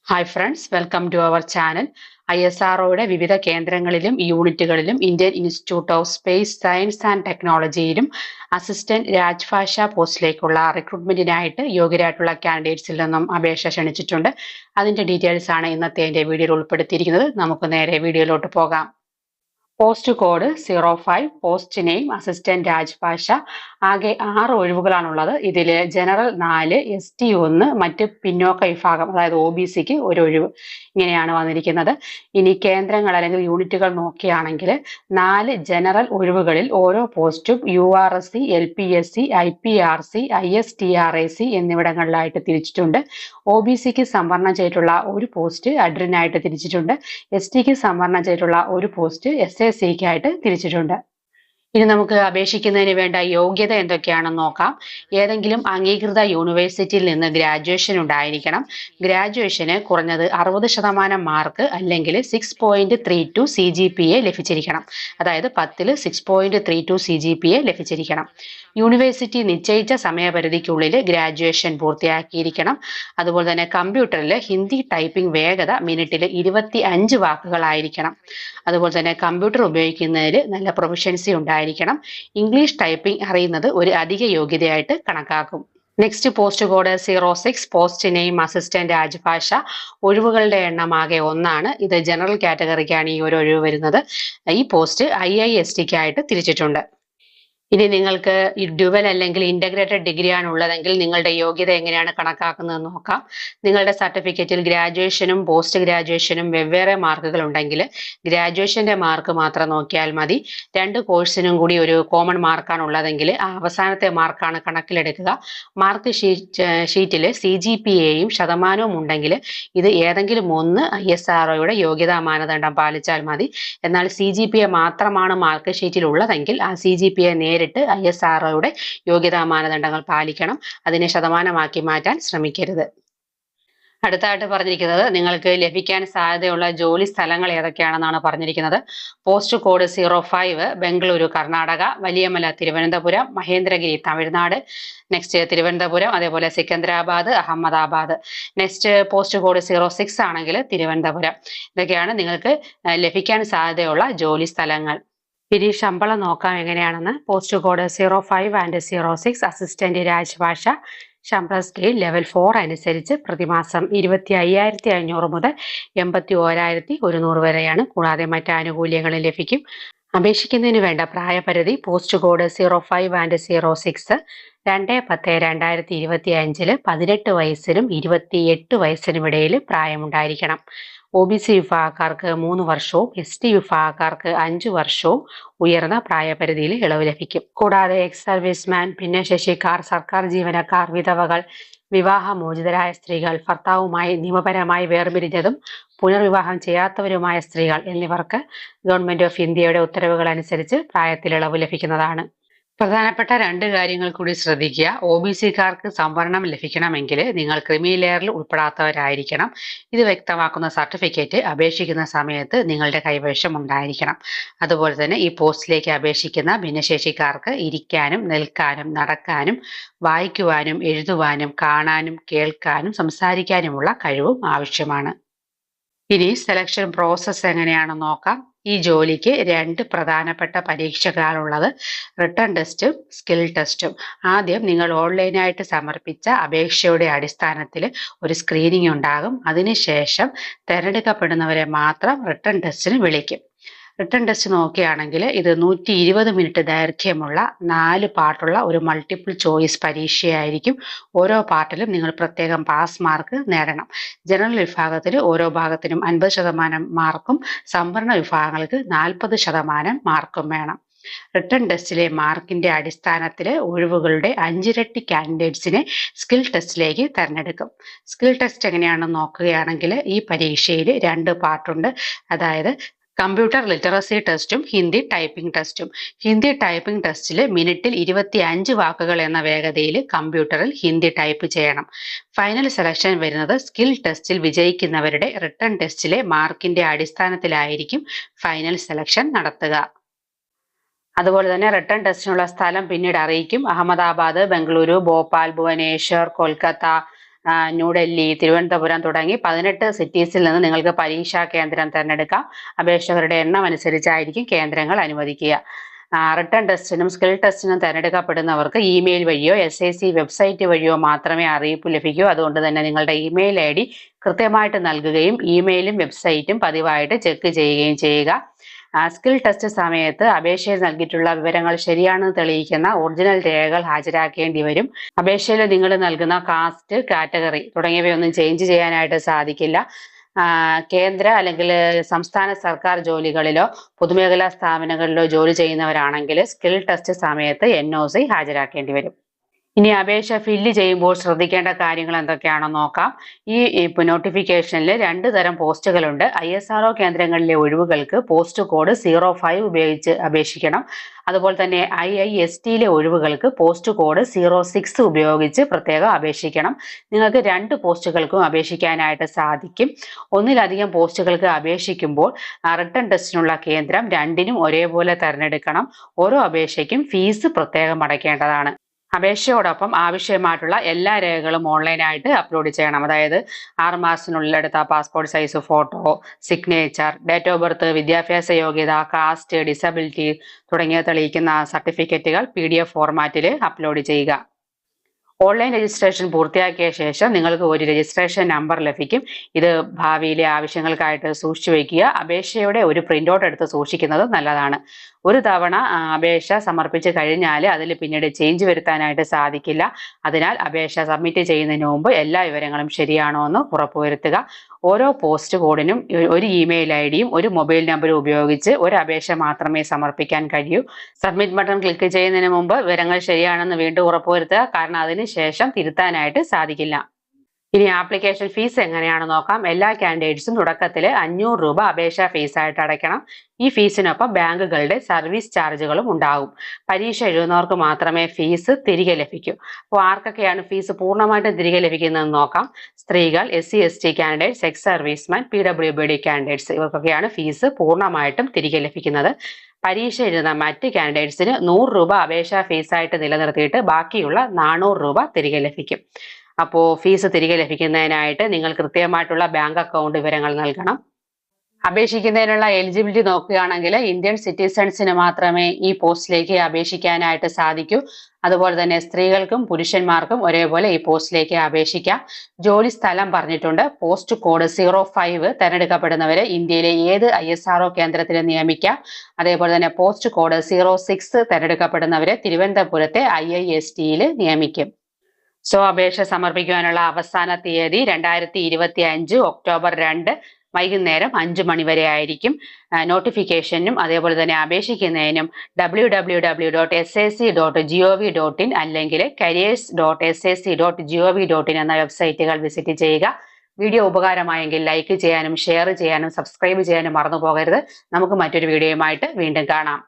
Hi friends, welcome to our channel. ISROയുടെ വിവിധ കേന്ദ്രങ്ങളിലും യൂണിറ്റുകളിലും Indian Institute of Space Science and ടെക്നോളജിയിലും അസിസ്റ്റന്റ് രാജ്ഭാഷ പോസ്റ്റിലേക്കുള്ള റിക്രൂട്ട്മെന്റിനായിട്ട് യോഗ്യരായിട്ടുള്ള കാൻഡിഡേറ്റ്സിൽ നിന്നും അപേക്ഷ ക്ഷണിച്ചിട്ടുണ്ട്. അതിന്റെ ഡീറ്റെയിൽസ് ആണ് ഇന്നത്തെ എൻ്റെ വീഡിയോയിൽ ഉൾപ്പെടുത്തിയിരിക്കുന്നത്. നമുക്ക് നേരെ വീഡിയോയിലോട്ട് പോകാം. Post code 05, post name assistant Rajbhasha. ആകെ 6 ഒഴിവുകളാണുള്ളത്. ഇതിൽ ജനറൽ 4, ST 1, മറ്റ് പിന്നോക്ക വിഭാഗം അതായത് OBCക്ക് ഒരു ഒഴിവ്. ഇങ്ങനെയാണ് വന്നിരിക്കുന്നത്. ഇനി കേന്ദ്രങ്ങൾ അല്ലെങ്കിൽ യൂണിറ്റുകൾ നോക്കുകയാണെങ്കിൽ 4 ജനറൽ ഒഴിവുകളിൽ ഓരോ പോസ്റ്റും URSC, LPSC, IPRC, ISTRAC എന്നിവിടങ്ങളിലായിട്ട് തിരിച്ചിട്ടുണ്ട്. OBCക്ക് സംവരണം ചെയ്തിട്ടുള്ള ഒരു പോസ്റ്റ് അഡ്രിനായിട്ട് തിരിച്ചിട്ടുണ്ട്. STക്ക് സംവരണം ചെയ്തിട്ടുള്ള ഒരു പോസ്റ്റ് SACക്കായിട്ട് തിരിച്ചിട്ടുണ്ട്. ഇനി നമുക്ക് അപേക്ഷിക്കുന്നതിന് വേണ്ട യോഗ്യത എന്തൊക്കെയാണെന്ന് നോക്കാം. ഏതെങ്കിലും അംഗീകൃത യൂണിവേഴ്സിറ്റിയിൽ നിന്ന് ഗ്രാജുവേഷൻ ഉണ്ടായിരിക്കണം. ഗ്രാജുവേഷന് കുറഞ്ഞത് 60% മാർക്ക് അല്ലെങ്കിൽ 6.32 CGPA ലഭിച്ചിരിക്കണം. അതായത് 10ൽ 6.32 CGPA ലഭിച്ചിരിക്കണം. യൂണിവേഴ്സിറ്റി നിശ്ചയിച്ച സമയപരിധിക്കുള്ളിൽ ഗ്രാജുവേഷൻ പൂർത്തിയാക്കിയിരിക്കണം. അതുപോലെ തന്നെ കമ്പ്യൂട്ടറിൽ ഹിന്ദി ടൈപ്പിംഗ് വേഗത മിനിറ്റിൽ 25 വാക്കുകളായിരിക്കണം. അതുപോലെ തന്നെ കമ്പ്യൂട്ടർ ഉപയോഗിക്കുന്നതിൽ നല്ല പ്രൊഫഷ്യൻസി ഉണ്ടായിരിക്കണം. ഇംഗ്ലീഷ് ടൈപ്പിംഗ് അറിയുന്നത് ഒരു അധിക യോഗ്യതയായിട്ട് കണക്കാക്കും. Next post code 06, post name assistant Rajbhasha. ഒഴിവുകളുടെ എണ്ണം ആകെ 1 ഇത് ജനറൽ കാറ്റഗറിക്കാണ് ഈ ഒരു ഒഴിവ് വരുന്നത്. ഈ പോസ്റ്റ് IISTക്കായിട്ട് തിരിച്ചിട്ടുണ്ട്. ഇനി നിങ്ങൾക്ക് ഈ ഡ്യുവൽ അല്ലെങ്കിൽ ഇന്റഗ്രേറ്റഡ് ഡിഗ്രി ആണ് ഉള്ളതെങ്കിൽ നിങ്ങളുടെ യോഗ്യത എങ്ങനെയാണ് കണക്കാക്കുന്നത് നോക്കാം. നിങ്ങളുടെ സർട്ടിഫിക്കറ്റിൽ ഗ്രാജുവേഷനും പോസ്റ്റ് ഗ്രാജുവേഷനും വെവ്വേറെ മാർക്കുകൾ ഉണ്ടെങ്കിൽ ഗ്രാജുവേഷന്റെ മാർക്ക് മാത്രം നോക്കിയാൽ മതി. 2 കോഴ്സിനും കൂടി ഒരു കോമൺ മാർക്കാണ് ഉള്ളതെങ്കിൽ ആ അവസാനത്തെ മാർക്കാണ് കണക്കിലെടുക്കുക. മാർക്ക് ഷീറ്റിൽ CGPAയും ശതമാനവും ഉണ്ടെങ്കിൽ ഇത് ഏതെങ്കിലും ഒന്ന് ISROയുടെ യോഗ്യതാ മാനദണ്ഡം പാലിച്ചാൽ മതി. എന്നാൽ CGPA മാത്രമാണ് മാർക്ക് ഷീറ്റിൽ ഉള്ളതെങ്കിൽ ആ CGPA നേരിട്ട് ISROയുടെ യോഗ്യതാ മാനദണ്ഡങ്ങൾ പാലിക്കണം. അതിനെ ശതമാനമാക്കി മാറ്റാൻ ശ്രമിക്കരുത്. അടുത്തായിട്ട് പറഞ്ഞിരിക്കുന്നത് നിങ്ങൾക്ക് ലഭിക്കാൻ സാധ്യതയുള്ള ജോലി സ്ഥലങ്ങൾ ഏതൊക്കെയാണെന്നാണ് പറഞ്ഞിരിക്കുന്നത്. Post code 05, Bengaluru Karnataka, Valiyamala Thiruvananthapuram, Mahendragiri Tamil Nadu. Next Thiruvananthapuram, അതേപോലെ Secunderabad, Ahmedabad. Next post code 06 ആണെങ്കിൽ തിരുവനന്തപുരം. ഇതൊക്കെയാണ് നിങ്ങൾക്ക് ലഭിക്കാൻ സാധ്യതയുള്ള ജോലി സ്ഥലങ്ങൾ. ഇനി ശമ്പളം നോക്കാം എങ്ങനെയാണെന്ന്. Post code 05 and 06 assistant Rajbhasha. ശമ്പള സ്കെയിൽ ലെവൽ 4 അനുസരിച്ച് പ്രതിമാസം 25,500 മുതൽ 81,100 വരെയാണ്. കൂടാതെ മറ്റ് ആനുകൂല്യങ്ങളും ലഭിക്കും. അപേക്ഷിക്കുന്നതിന് വേണ്ട പ്രായപരിധി പോസ്റ്റ് കോഡ് 05 ആൻഡ് 06 2/10/2025 18 വയസ്സിനും 28 വയസ്സിനും ഇടയിൽ പ്രായമുണ്ടായിരിക്കണം. OBC വിഭാഗക്കാർക്ക് 3 വർഷവും ST വിഭാഗക്കാർക്ക് 5 വർഷവും ഉയർന്ന പ്രായപരിധിയിൽ ഇളവ് ലഭിക്കും. കൂടാതെ എക്സ് സർവീസ്മാൻ, ഭിന്നശേഷിക്കാർ, സർക്കാർ ജീവനക്കാർ, വിധവകൾ, വിവാഹമോചിതരായ സ്ത്രീകൾ, ഭർത്താവുമായി നിയമപരമായി വേർപിരിഞ്ഞതും പുനർവിവാഹം ചെയ്യാത്തവരുമായ സ്ത്രീകൾ എന്നിവർക്ക് ഗവൺമെന്റ് ഓഫ് ഇന്ത്യയുടെ ഉത്തരവുകൾ അനുസരിച്ച് പ്രായത്തിൽ ഇളവ് ലഭിക്കുന്നതാണ്. പ്രധാനപ്പെട്ട 2 കാര്യങ്ങൾ കൂടി ശ്രദ്ധിക്കുക. OBCക്കാർക്ക് സംവരണം ലഭിക്കണമെങ്കിൽ നിങ്ങൾ ക്രിമി ലെയറിൽ ഉൾപ്പെടാത്തവരായിരിക്കണം. ഇത് വ്യക്തമാക്കുന്ന സർട്ടിഫിക്കറ്റ് അപേക്ഷിക്കുന്ന സമയത്ത് നിങ്ങളുടെ കൈവശം ഉണ്ടായിരിക്കണം. അതുപോലെ തന്നെ ഈ പോസ്റ്റിലേക്ക് അപേക്ഷിക്കുന്ന ഭിന്നശേഷിക്കാർക്ക് ഇരിക്കാനും നിൽക്കാനും നടക്കാനും വായിക്കുവാനും എഴുതുവാനും കാണാനും കേൾക്കാനും സംസാരിക്കാനുമുള്ള കഴിവും ആവശ്യമാണ്. ഇനി സെലക്ഷൻ പ്രോസസ്സ് എങ്ങനെയാണെന്ന് നോക്കാം. ഈ ജോലിക്ക് 2 പ്രധാനപ്പെട്ട പരീക്ഷകളാണുള്ളത്, റിട്ടൺ ടെസ്റ്റും സ്കിൽ ടെസ്റ്റും. ആദ്യം നിങ്ങൾ ഓൺലൈനായിട്ട് സമർപ്പിച്ച അപേക്ഷയുടെ അടിസ്ഥാനത്തിൽ ഒരു സ്ക്രീനിങ് ഉണ്ടാകും. അതിനുശേഷം തിരഞ്ഞെടുക്കപ്പെടുന്നവരെ മാത്രം റിട്ടൺ ടെസ്റ്റിന് വിളിക്കും. റിട്ടൺ ടെസ്റ്റ് നോക്കുകയാണെങ്കിൽ ഇത് 120 മിനിറ്റ് ദൈർഘ്യമുള്ള 4 പാർട്ടുള്ള ഒരു മൾട്ടിപ്പിൾ ചോയ്സ് പരീക്ഷയായിരിക്കും. ഓരോ പാർട്ടിലും നിങ്ങൾ പ്രത്യേകം പാസ് മാർക്ക് നേടണം. ജനറൽ വിഭാഗത്തിൽ ഓരോ ഭാഗത്തിനും 50% മാർക്കും സംവരണ വിഭാഗങ്ങൾക്ക് 40% മാർക്കും വേണം. റിട്ടൺ ടെസ്റ്റിലെ മാർക്കിന്റെ അടിസ്ഥാനത്തിൽ ഒഴിവുകളുടെ 5 ഇരട്ടി കാൻഡിഡേറ്റ്സിനെ സ്കിൽ ടെസ്റ്റിലേക്ക് തിരഞ്ഞെടുക്കും. സ്കിൽ ടെസ്റ്റ് എങ്ങനെയാണെന്ന് നോക്കുകയാണെങ്കിൽ ഈ പരീക്ഷയിൽ 2 പാർട്ടുണ്ട്. അതായത് കമ്പ്യൂട്ടർ ലിറ്ററസി ടെസ്റ്റും ഹിന്ദി ടൈപ്പിംഗ് ടെസ്റ്റും. ഹിന്ദി ടൈപ്പിംഗ് ടെസ്റ്റിൽ മിനിറ്റിൽ 25 വാക്കുകൾ എന്ന വേഗതയിൽ കമ്പ്യൂട്ടറിൽ ഹിന്ദി ടൈപ്പ് ചെയ്യണം. ഫൈനൽ സെലക്ഷൻ വരുന്നത് സ്കിൽ ടെസ്റ്റിൽ വിജയിക്കുന്നവരുടെ റിട്ടൺ ടെസ്റ്റിലെ മാർക്കിന്റെ അടിസ്ഥാനത്തിലായിരിക്കും ഫൈനൽ സെലക്ഷൻ നടത്തുക. അതുപോലെ തന്നെ റിട്ടൺ ടെസ്റ്റിനുള്ള സ്ഥലം പിന്നീട് അറിയിക്കും. അഹമ്മദാബാദ്, ബംഗളൂരു, ഭോപ്പാൽ, ഭുവനേശ്വർ, കൊൽക്കത്ത, ന്യൂഡൽഹി, തിരുവനന്തപുരം തുടങ്ങി 18 സിറ്റീസിൽ നിന്ന് നിങ്ങൾക്ക് പരീക്ഷാ കേന്ദ്രം തിരഞ്ഞെടുക്കാം. അപേക്ഷകരുടെ എണ്ണം അനുസരിച്ചായിരിക്കും കേന്ദ്രങ്ങൾ അനുവദിക്കുക. റിട്ടൺ ടെസ്റ്റിനും സ്കിൽ ടെസ്റ്റിനും തിരഞ്ഞെടുക്കപ്പെടുന്നവർക്ക് ഇമെയിൽ വഴിയോ SAC വെബ്സൈറ്റ് വഴിയോ മാത്രമേ അറിയിപ്പ് ലഭിക്കൂ. അതുകൊണ്ട് തന്നെ നിങ്ങളുടെ ഇമെയിൽ ID കൃത്യമായിട്ട് നൽകുകയും ഇമെയിലും വെബ്സൈറ്റും പതിവായിട്ട് ചെക്ക് ചെയ്യുകയും ചെയ്യുക. സ്കിൽ ടെസ്റ്റ് സമയത്ത് അപേക്ഷയിൽ നൽകിയിട്ടുള്ള വിവരങ്ങൾ ശരിയാണെന്ന് തെളിയിക്കുന്ന ഒറിജിനൽ രേഖകൾ ഹാജരാക്കേണ്ടി വരും. അപേക്ഷയിൽ നിങ്ങൾ നൽകുന്ന കാസ്റ്റ്, കാറ്റഗറി തുടങ്ങിയവയൊന്നും ചേഞ്ച് ചെയ്യാനായിട്ട് സാധിക്കില്ല. കേന്ദ്ര അല്ലെങ്കിൽ സംസ്ഥാന സർക്കാർ ജോലികളിലോ പൊതുമേഖലാ സ്ഥാപനങ്ങളിലോ ജോലി ചെയ്യുന്നവരാണെങ്കിൽ സ്കിൽ ടെസ്റ്റ് സമയത്ത് NOC ഹാജരാക്കേണ്ടി വരും. ഇനി അപേക്ഷ ഫില്ല് ചെയ്യുമ്പോൾ ശ്രദ്ധിക്കേണ്ട കാര്യങ്ങൾ എന്തൊക്കെയാണെന്ന് നോക്കാം. ഈ നോട്ടിഫിക്കേഷനിൽ 2 തരം പോസ്റ്റുകളുണ്ട്. ISRO കേന്ദ്രങ്ങളിലെ ഒഴിവുകൾക്ക് പോസ്റ്റ് കോഡ് 05 ഉപയോഗിച്ച് അപേക്ഷിക്കണം. അതുപോലെ തന്നെ IISTയിലെ ഒഴിവുകൾക്ക് പോസ്റ്റ് കോഡ് 06 ഉപയോഗിച്ച് പ്രത്യേകം അപേക്ഷിക്കണം. നിങ്ങൾക്ക് 2 പോസ്റ്റുകൾക്കും അപേക്ഷിക്കാനായിട്ട് സാധിക്കും. ഒന്നിലധികം പോസ്റ്റുകൾക്ക് അപേക്ഷിക്കുമ്പോൾ റിട്ടൺ ടെസ്റ്റിനുള്ള കേന്ദ്രം 2നും ഒരേപോലെ തിരഞ്ഞെടുക്കണം. ഓരോ അപേക്ഷയ്ക്കും ഫീസ് പ്രത്യേകം അടയ്ക്കേണ്ടതാണ്. അപേക്ഷയോടൊപ്പം ആവശ്യമായിട്ടുള്ള എല്ലാ രേഖകളും ഓൺലൈനായിട്ട് അപ്ലോഡ് ചെയ്യണം. അതായത് 6 മാസത്തിനുള്ളിൽ എടുത്ത passport size photo, signature, date of birth, വിദ്യാഭ്യാസ യോഗ്യത, കാസ്റ്റ്, ഡിസബിലിറ്റി തുടങ്ങിയ തെളിയിക്കുന്ന സർട്ടിഫിക്കറ്റുകൾ PDF ഫോർമാറ്റിൽ അപ്ലോഡ് ചെയ്യുക. ഓൺലൈൻ രജിസ്ട്രേഷൻ പൂർത്തിയാക്കിയ ശേഷം നിങ്ങൾക്ക് ഒരു രജിസ്ട്രേഷൻ നമ്പർ ലഭിക്കും. ഇത് ഭാവിയിലെ ആവശ്യങ്ങൾക്കായിട്ട് സൂക്ഷിച്ചു വയ്ക്കുക. അപേക്ഷയുടെ ഒരു പ്രിൻ്റ് എടുത്ത് സൂക്ഷിക്കുന്നത് നല്ലതാണ്. ഒരു തവണ അപേക്ഷ സമർപ്പിച്ച് കഴിഞ്ഞാൽ അതിൽ പിന്നീട് ചേഞ്ച് വരുത്താനായിട്ട് സാധിക്കില്ല. അതിനാൽ അപേക്ഷ സബ്മിറ്റ് ചെയ്യുന്നതിന് മുമ്പ് എല്ലാ വിവരങ്ങളും ശരിയാണോ എന്ന് ഉറപ്പുവരുത്തുക. ഓരോ പോസ്റ്റ് കോഡിനും ഒരു ഇമെയിൽ IDയും ഒരു മൊബൈൽ നമ്പറും ഉപയോഗിച്ച് ഒരു അപേക്ഷ മാത്രമേ സമർപ്പിക്കാൻ കഴിയൂ. സബ്മിറ്റ് ബട്ടൺ ക്ലിക്ക് ചെയ്യുന്നതിന് മുമ്പ് വിവരങ്ങൾ ശരിയാണെന്ന് വീണ്ടും ഉറപ്പുവരുത്തുക. കാരണം അതിനുശേഷം തിരുത്താനായിട്ട് സാധിക്കില്ല. ഇനി ആപ്ലിക്കേഷൻ ഫീസ് എങ്ങനെയാണെന്ന് നോക്കാം. എല്ലാ കാൻഡിഡേറ്റ്സും തുടക്കത്തിൽ 500 രൂപ അപേക്ഷാ ഫീസായിട്ട് അടയ്ക്കണം. ഈ ഫീസിനൊപ്പം ബാങ്കുകളുടെ സർവീസ് ചാർജുകളും ഉണ്ടാകും. പരീക്ഷ എഴുതുന്നവർക്ക് മാത്രമേ ഫീസ് തിരികെ ലഭിക്കൂ. അപ്പോൾ ആർക്കൊക്കെയാണ് ഫീസ് പൂർണ്ണമായിട്ടും തിരികെ ലഭിക്കുന്നതെന്ന് നോക്കാം. സ്ത്രീകൾ, SC ST candidates, ex serviceman, PWBD candidates ഇവർക്കൊക്കെയാണ് ഫീസ് പൂർണ്ണമായിട്ടും തിരികെ ലഭിക്കുന്നത്. പരീക്ഷ എഴുതുന്ന മറ്റ് കാൻഡിഡേറ്റ്സിന് 100 രൂപ അപേക്ഷാ ഫീസായിട്ട് നിലനിർത്തിയിട്ട് ബാക്കിയുള്ള 400 രൂപ തിരികെ ലഭിക്കും. അപ്പോൾ ഫീസ് തിരികെ ലഭിക്കുന്നതിനായിട്ട് നിങ്ങൾ കൃത്യമായിട്ടുള്ള ബാങ്ക് അക്കൗണ്ട് വിവരങ്ങൾ നൽകണം. അപേക്ഷിക്കുന്നതിനുള്ള എലിജിബിലിറ്റി നോക്കുകയാണെങ്കിൽ ഇന്ത്യൻ സിറ്റിസൺസിന് മാത്രമേ ഈ പോസ്റ്റിലേക്ക് അപേക്ഷിക്കാനായിട്ട് സാധിക്കൂ. അതുപോലെ തന്നെ സ്ത്രീകൾക്കും പുരുഷന്മാർക്കും ഒരേപോലെ ഈ പോസ്റ്റിലേക്ക് അപേക്ഷിക്കാം. ജോലി സ്ഥലം പറഞ്ഞിട്ടുണ്ട്. പോസ്റ്റ് കോഡ് 05 തിരഞ്ഞെടുക്കപ്പെടുന്നവരെ ഇന്ത്യയിലെ ഏത് ISRO കേന്ദ്രത്തിൽ നിയമിക്കാം. അതേപോലെ തന്നെ പോസ്റ്റ് കോഡ് 06 തിരഞ്ഞെടുക്കപ്പെടുന്നവരെ തിരുവനന്തപുരത്തെ IISTയിൽ നിയമിക്കും. അപേക്ഷ സമർപ്പിക്കുവാനുള്ള അവസാന തീയതി 2025 ഒക്ടോബർ 2 വൈകുന്നേരം 5 മണി വരെ ആയിരിക്കും. നോട്ടിഫിക്കേഷനും അതേപോലെ തന്നെ അപേക്ഷിക്കുന്നതിനും www.sac.gov.in അല്ലെങ്കിൽ careers.sac.gov.in എന്ന വെബ്സൈറ്റുകൾ വിസിറ്റ് ചെയ്യുക. വീഡിയോ ഉപകാരമായെങ്കിൽ ലൈക്ക് ചെയ്യാനും ഷെയർ ചെയ്യാനും സബ്സ്ക്രൈബ് ചെയ്യാനും മറന്നു പോകരുത്. നമുക്ക് മറ്റൊരു വീഡിയോയുമായിട്ട് വീണ്ടും കാണാം.